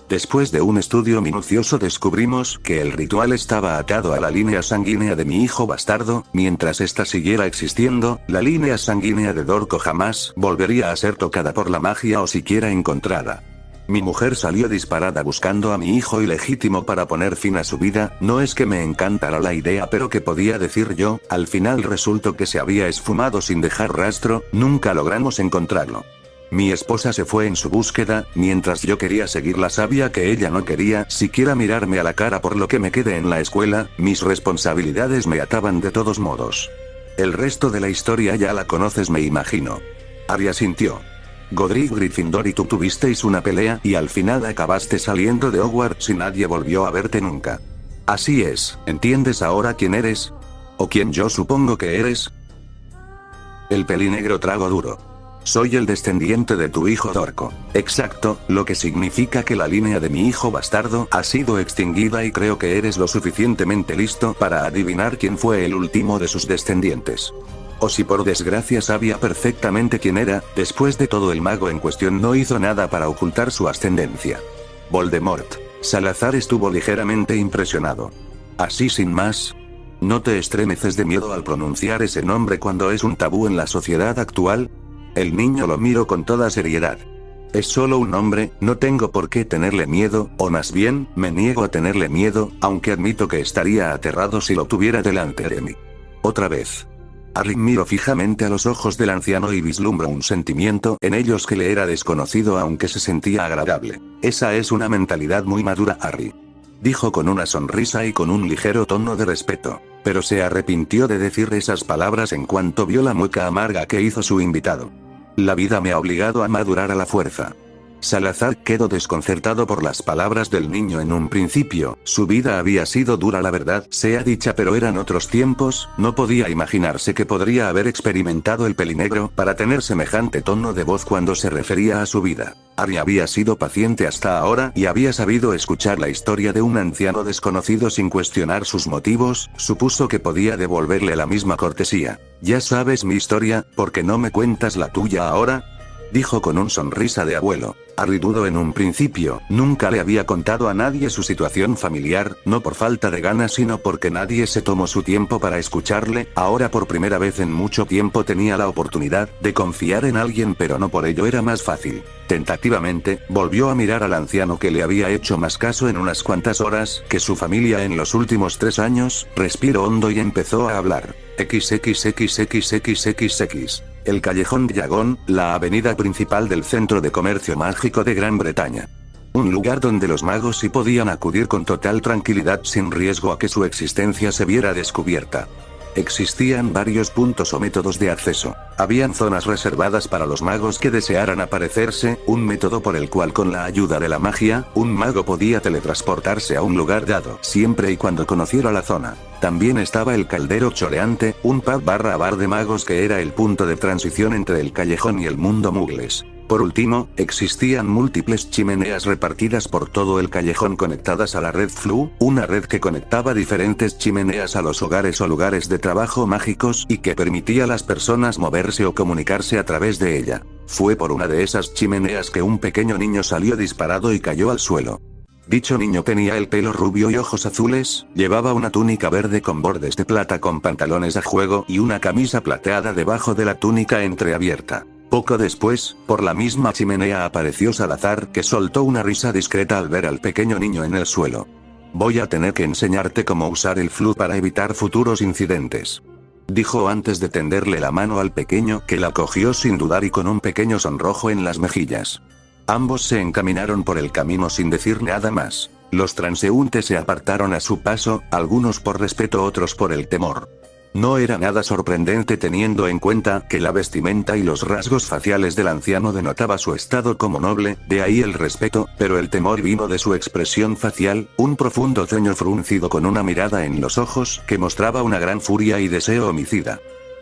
Después de un estudio minucioso descubrimos que el ritual estaba atado a la línea sanguínea de mi hijo bastardo. Mientras esta siguiera existiendo, la línea sanguínea de Dorco jamás volvería a ser tocada por la magia o siquiera encontrada. Mi mujer salió disparada buscando a mi hijo ilegítimo para poner fin a su vida. No es que me encantara la idea, pero ¿qué podía decir yo? Al final resultó que se había esfumado sin dejar rastro, nunca logramos encontrarlo. Mi esposa se fue en su búsqueda, mientras yo quería seguirla. Sabía que ella no quería siquiera mirarme a la cara, por lo que me quedé en la escuela. Mis responsabilidades me ataban de todos modos. El resto de la historia ya la conoces, me imagino. Harry asintió. Godric Gryffindor y tú tuvisteis una pelea, y al final acabaste saliendo de Hogwarts y nadie volvió a verte nunca. Así es, ¿entiendes ahora quién eres? ¿O quién yo supongo que eres? El pelinegro tragó duro. Soy el descendiente de tu hijo Dorco. Exacto, lo que significa que la línea de mi hijo bastardo ha sido extinguida, y creo que eres lo suficientemente listo para adivinar quién fue el último de sus descendientes. O si por desgracia sabía perfectamente quién era. Después de todo, el mago en cuestión no hizo nada para ocultar su ascendencia. Voldemort. Salazar estuvo ligeramente impresionado. Así sin más. ¿No te estremeces de miedo al pronunciar ese nombre cuando es un tabú en la sociedad actual? El niño lo miró con toda seriedad. Es solo un nombre, no tengo por qué tenerle miedo, o más bien, me niego a tenerle miedo, aunque admito que estaría aterrado si lo tuviera delante de mí. Otra vez. Harry miró fijamente a los ojos del anciano y vislumbró un sentimiento en ellos que le era desconocido, aunque se sentía agradable. Esa es una mentalidad muy madura, Harry. Dijo con una sonrisa y con un ligero tono de respeto. Pero se arrepintió de decir esas palabras en cuanto vio la mueca amarga que hizo su invitado. La vida me ha obligado a madurar a la fuerza. Salazar quedó desconcertado por las palabras del niño. En un principio, su vida había sido dura, la verdad sea dicha, pero eran otros tiempos. No podía imaginarse que podría haber experimentado el pelinegro para tener semejante tono de voz cuando se refería a su vida. Harry había sido paciente hasta ahora y había sabido escuchar la historia de un anciano desconocido sin cuestionar sus motivos. Supuso que podía devolverle la misma cortesía. Ya sabes mi historia, ¿por qué no me cuentas la tuya ahora? Dijo con un sonrisa de abuelo. Harry dudó en un principio. Nunca le había contado a nadie su situación familiar, no por falta de ganas, sino porque nadie se tomó su tiempo para escucharle. Ahora, por primera vez en mucho tiempo, tenía la oportunidad de confiar en alguien, pero no por ello era más fácil. Tentativamente, volvió a mirar al anciano, que le había hecho más caso en unas cuantas horas que su familia en los últimos 3 años. Respiró hondo y empezó a hablar. XXXXXX. El callejón Diagon, la avenida principal del centro de comercio mágico de Gran Bretaña. Un lugar donde los magos sí podían acudir con total tranquilidad sin riesgo a que su existencia se viera descubierta. Existían varios puntos o métodos de acceso. Habían zonas reservadas para los magos que desearan aparecerse, un método por el cual con la ayuda de la magia, un mago podía teletransportarse a un lugar dado, siempre y cuando conociera la zona. También estaba el caldero choreante, un pub / bar de magos que era el punto de transición entre el callejón y el mundo mugles. Por último, existían múltiples chimeneas repartidas por todo el callejón conectadas a la red Flu, una red que conectaba diferentes chimeneas a los hogares o lugares de trabajo mágicos y que permitía a las personas moverse o comunicarse a través de ella. Fue por una de esas chimeneas que un pequeño niño salió disparado y cayó al suelo. Dicho niño tenía el pelo rubio y ojos azules, llevaba una túnica verde con bordes de plata con pantalones a juego y una camisa plateada debajo de la túnica entreabierta. Poco después, por la misma chimenea apareció Salazar, que soltó una risa discreta al ver al pequeño niño en el suelo. Voy a tener que enseñarte cómo usar el flu para evitar futuros incidentes, dijo antes de tenderle la mano al pequeño, que la cogió sin dudar y con un pequeño sonrojo en las mejillas. Ambos se encaminaron por el camino sin decir nada más. Los transeúntes se apartaron a su paso, algunos por respeto, otros por el temor. No era nada sorprendente teniendo en cuenta que la vestimenta y los rasgos faciales del anciano denotaba su estado como noble, de ahí el respeto, pero el temor vino de su expresión facial, un profundo ceño fruncido con una mirada en los ojos que mostraba una gran furia y deseo homicida.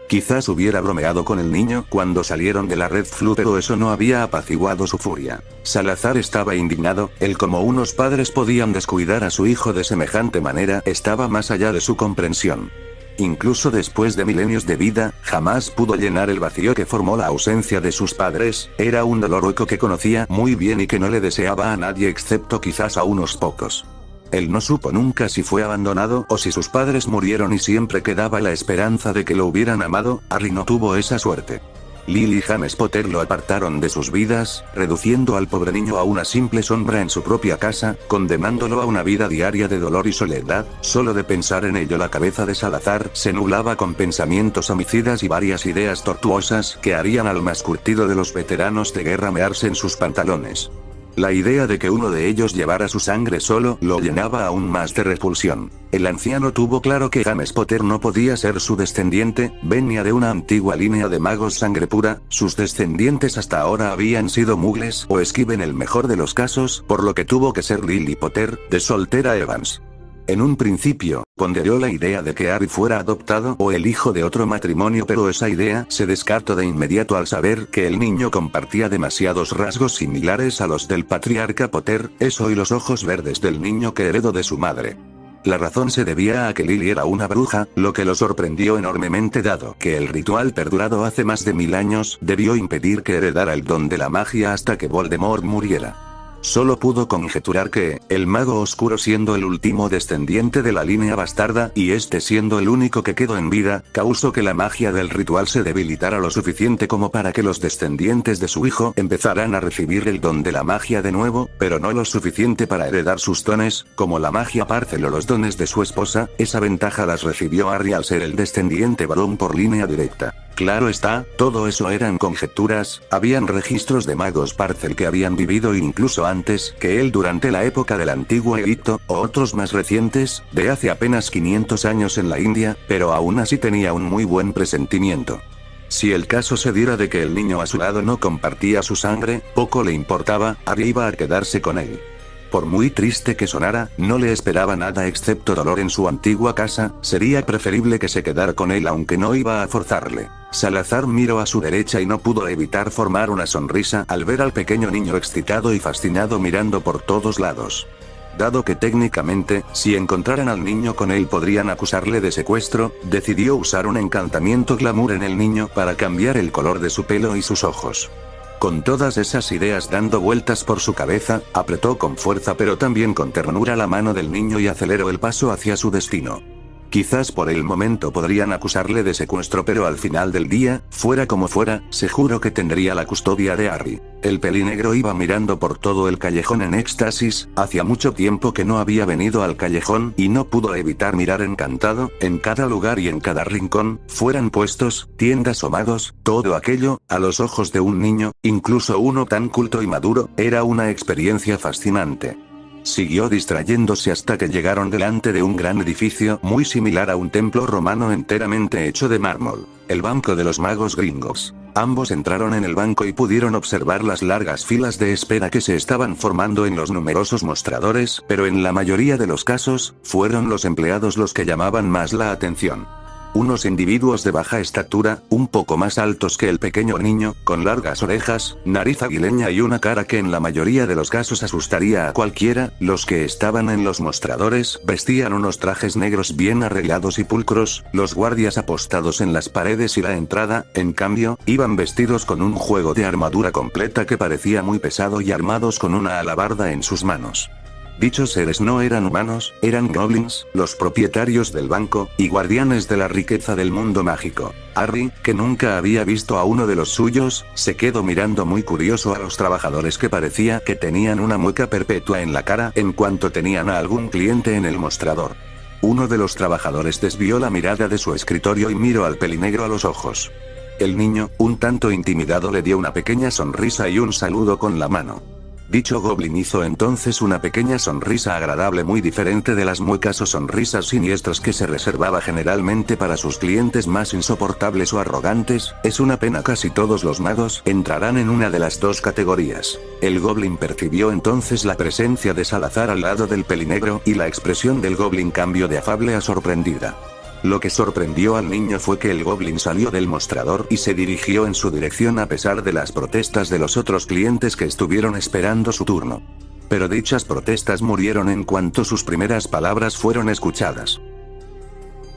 Quizás hubiera bromeado con el niño cuando salieron de la red Flu, pero eso no había apaciguado su furia. Salazar estaba indignado, el cómo unos padres podían descuidar a su hijo de semejante manera estaba más allá de su comprensión. Incluso después de milenios de vida, jamás pudo llenar el vacío que formó la ausencia de sus padres, era un dolor hueco que conocía muy bien y que no le deseaba a nadie excepto quizás a unos pocos. Él no supo nunca si fue abandonado o si sus padres murieron y siempre quedaba la esperanza de que lo hubieran amado. Harry no tuvo esa suerte. Lily y James Potter lo apartaron de sus vidas, reduciendo al pobre niño a una simple sombra en su propia casa, condenándolo a una vida diaria de dolor y soledad. Solo de pensar en ello la cabeza de Salazar se nublaba con pensamientos homicidas y varias ideas tortuosas que harían al más curtido de los veteranos de guerra mearse en sus pantalones. La idea de que uno de ellos llevara su sangre solo lo llenaba aún más de repulsión. El anciano tuvo claro que James Potter no podía ser su descendiente, venía de una antigua línea de magos sangre pura, sus descendientes hasta ahora habían sido mugles o esquive en el mejor de los casos, por lo que tuvo que ser Lily Potter, de soltera Evans. En un principio, ponderó la idea de que Harry fuera adoptado o el hijo de otro matrimonio, pero esa idea se descartó de inmediato al saber que el niño compartía demasiados rasgos similares a los del patriarca Potter, eso y los ojos verdes del niño que heredó de su madre. La razón se debía a que Lily era una bruja, lo que lo sorprendió enormemente dado que el ritual perdurado hace más de 1000 años debió impedir que heredara el don de la magia hasta que Voldemort muriera. Solo pudo conjeturar que, el mago oscuro siendo el último descendiente de la línea bastarda, y este siendo el único que quedó en vida, causó que la magia del ritual se debilitara lo suficiente como para que los descendientes de su hijo empezaran a recibir el don de la magia de nuevo, pero no lo suficiente para heredar sus dones, como la magia Parcel o los dones de su esposa. Esa ventaja las recibió Harry al ser el descendiente varón por línea directa. Claro está, todo eso eran conjeturas, habían registros de magos Parcel que habían vivido incluso antes que él durante la época del antiguo Egipto, o otros más recientes, de hace apenas 500 años en la India, pero aún así tenía un muy buen presentimiento. Si el caso se diera de que el niño a su lado no compartía su sangre, poco le importaba, Harry iba a quedarse con él. Por muy triste que sonara, no le esperaba nada excepto dolor en su antigua casa, sería preferible que se quedara con él aunque no iba a forzarle. Salazar miró a su derecha y no pudo evitar formar una sonrisa al ver al pequeño niño excitado y fascinado mirando por todos lados. Dado que técnicamente, si encontraran al niño con él podrían acusarle de secuestro, decidió usar un encantamiento glamour en el niño para cambiar el color de su pelo y sus ojos. Con todas esas ideas dando vueltas por su cabeza, apretó con fuerza pero también con ternura la mano del niño y aceleró el paso hacia su destino. Quizás por el momento podrían acusarle de secuestro, pero al final del día, fuera como fuera, se juró que tendría la custodia de Harry. El pelinegro iba mirando por todo el callejón en éxtasis, hacía mucho tiempo que no había venido al callejón y no pudo evitar mirar encantado, en cada lugar y en cada rincón, fueran puestos, tiendas o magos, todo aquello, a los ojos de un niño, incluso uno tan culto y maduro, era una experiencia fascinante. Siguió distrayéndose hasta que llegaron delante de un gran edificio muy similar a un templo romano enteramente hecho de mármol, el Banco de los Magos Gringos. Ambos entraron en el banco y pudieron observar las largas filas de espera que se estaban formando en los numerosos mostradores, pero en la mayoría de los casos, fueron los empleados los que llamaban más la atención. Unos individuos de baja estatura, un poco más altos que el pequeño niño, con largas orejas, nariz aguileña y una cara que en la mayoría de los casos asustaría a cualquiera. Los que estaban en los mostradores vestían unos trajes negros bien arreglados y pulcros. Los guardias apostados en las paredes y la entrada, en cambio, iban vestidos con un juego de armadura completa que parecía muy pesado y armados con una alabarda en sus manos. Dichos seres no eran humanos, eran goblins, los propietarios del banco, y guardianes de la riqueza del mundo mágico. Harry, que nunca había visto a uno de los suyos, se quedó mirando muy curioso a los trabajadores que parecía que tenían una mueca perpetua en la cara en cuanto tenían a algún cliente en el mostrador. Uno de los trabajadores desvió la mirada de su escritorio y miró al pelinegro a los ojos. El niño, un tanto intimidado, le dio una pequeña sonrisa y un saludo con la mano. Dicho goblin hizo entonces una pequeña sonrisa agradable muy diferente de las muecas o sonrisas siniestras que se reservaba generalmente para sus clientes más insoportables o arrogantes. Es una pena, casi todos los magos entrarán en una de las dos categorías. El goblin percibió entonces la presencia de Salazar al lado del pelinegro y la expresión del goblin cambió de afable a sorprendida. Lo que sorprendió al niño fue que el goblin salió del mostrador y se dirigió en su dirección a pesar de las protestas de los otros clientes que estuvieron esperando su turno. Pero dichas protestas murieron en cuanto sus primeras palabras fueron escuchadas.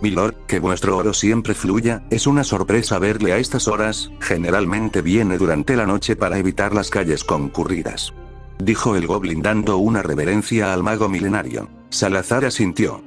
Milord, que vuestro oro siempre fluya, es una sorpresa verle a estas horas, generalmente viene durante la noche para evitar las calles concurridas. Dijo el goblin dando una reverencia al mago milenario. Salazar asintió.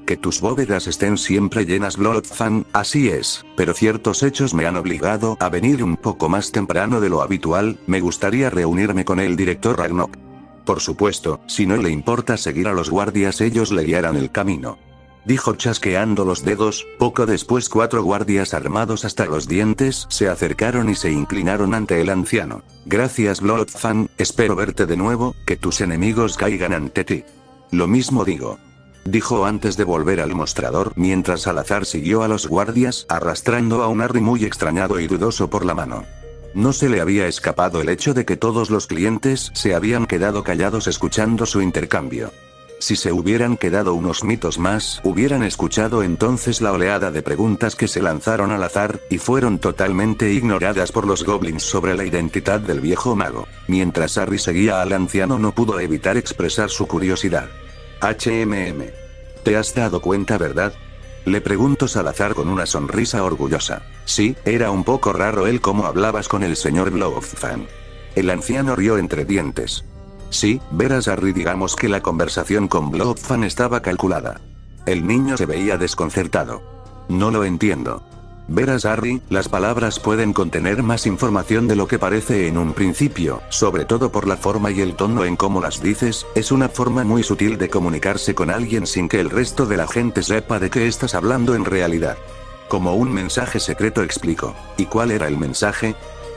Que tus bóvedas estén siempre llenas, Bloodfan, así es, pero ciertos hechos me han obligado a venir un poco más temprano de lo habitual. Me gustaría reunirme con el director Ragnok. Por supuesto, si no le importa seguir a los guardias, ellos le guiarán el camino. Dijo chasqueando los dedos. Poco después 4 guardias armados hasta los dientes se acercaron y se inclinaron ante el anciano. Gracias, Bloodfan, espero verte de nuevo, que tus enemigos caigan ante ti. Lo mismo digo. Dijo antes de volver al mostrador mientras Salazar siguió a los guardias arrastrando a un Harry muy extrañado y dudoso por la mano. No se le había escapado el hecho de que todos los clientes se habían quedado callados escuchando su intercambio. Si se hubieran quedado unos mitos más, hubieran escuchado entonces la oleada de preguntas que se lanzaron al azar, y fueron totalmente ignoradas por los goblins sobre la identidad del viejo mago. Mientras Harry seguía al anciano, no pudo evitar expresar su curiosidad. ¿Te has dado cuenta, verdad? Le preguntó Salazar con una sonrisa orgullosa. Sí, era un poco raro el cómo hablabas con el señor Bloodfan. El anciano rió entre dientes. Sí, verás, Harry, digamos que la conversación con Bloodfan estaba calculada. El niño se veía desconcertado. No lo entiendo. Verás, Harry, las palabras pueden contener más información de lo que parece en un principio, sobre todo por la forma y el tono en cómo las dices. Es una forma muy sutil de comunicarse con alguien sin que el resto de la gente sepa de qué estás hablando en realidad. Como un mensaje secreto, explicó. ¿Y cuál era el mensaje?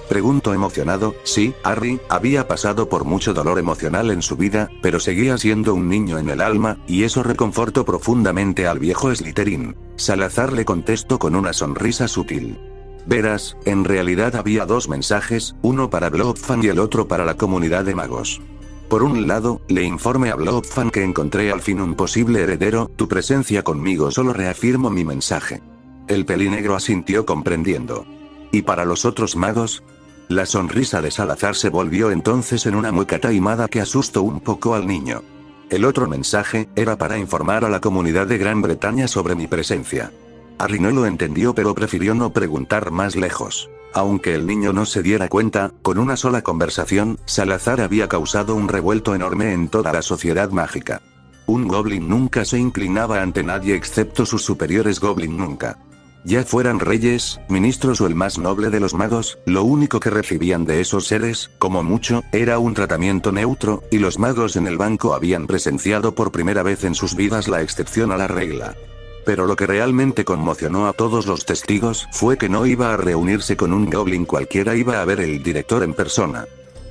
Preguntó emocionado. Sí, Harry había pasado por mucho dolor emocional en su vida, pero seguía siendo un niño en el alma, y eso reconfortó profundamente al viejo Slytherin. Salazar le contestó con una sonrisa sutil. Verás, en realidad había 2 mensajes, uno para Bloodfan y el otro para la comunidad de magos. Por un lado, le informé a Bloodfan que encontré al fin un posible heredero. Tu presencia conmigo solo reafirmó mi mensaje. El pelinegro asintió comprendiendo. ¿Y para los otros magos? La sonrisa de Salazar se volvió entonces en una mueca taimada que asustó un poco al niño. El otro mensaje era para informar a la comunidad de Gran Bretaña sobre mi presencia. Harry no lo entendió, pero prefirió no preguntar más lejos. Aunque el niño no se diera cuenta, con una sola conversación, Salazar había causado un revuelto enorme en toda la sociedad mágica. un goblin nunca se inclinaba ante nadie excepto sus superiores goblin nunca. Ya fueran reyes, ministros o el más noble de los magos, lo único que recibían de esos seres, como mucho, era un tratamiento neutro, y los magos en el banco habían presenciado por primera vez en sus vidas la excepción a la regla. Pero lo que realmente conmocionó a todos los testigos fue que no iba a reunirse con un goblin cualquiera, iba a ver el director en persona.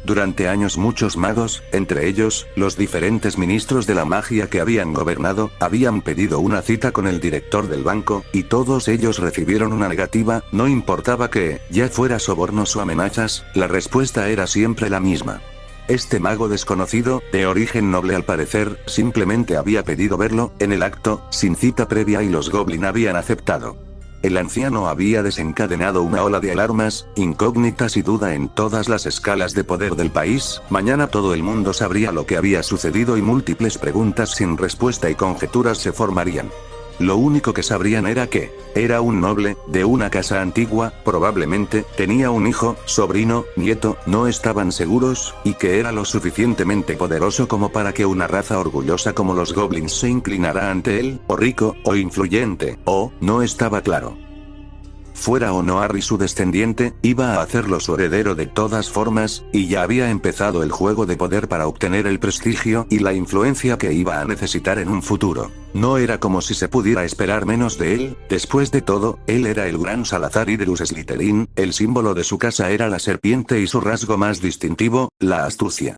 Durante años muchos magos, entre ellos, los diferentes ministros de la magia que habían gobernado, habían pedido una cita con el director del banco, y todos ellos recibieron una negativa, no importaba que, ya fuera sobornos o amenazas, la respuesta era siempre la misma. Este mago desconocido, de origen noble al parecer, simplemente había pedido verlo, en el acto, sin cita previa, y los goblin habían aceptado. El anciano había desencadenado una ola de alarmas, incógnitas y duda en todas las escalas de poder del país. Mañana todo el mundo sabría lo que había sucedido y múltiples preguntas sin respuesta y conjeturas se formarían. Lo único que sabrían era que era un noble, de una casa antigua, probablemente, tenía un hijo, sobrino, nieto, no estaban seguros, y que era lo suficientemente poderoso como para que una raza orgullosa como los goblins se inclinara ante él, o rico, o influyente, o, no estaba claro. Fuera o no Harry su descendiente, iba a hacerlo su heredero de todas formas, y ya había empezado el juego de poder para obtener el prestigio y la influencia que iba a necesitar en un futuro. No era como si se pudiera esperar menos de él, después de todo, él era el gran Salazar Iderus Slytherin, el símbolo de su casa era la serpiente y su rasgo más distintivo, la astucia.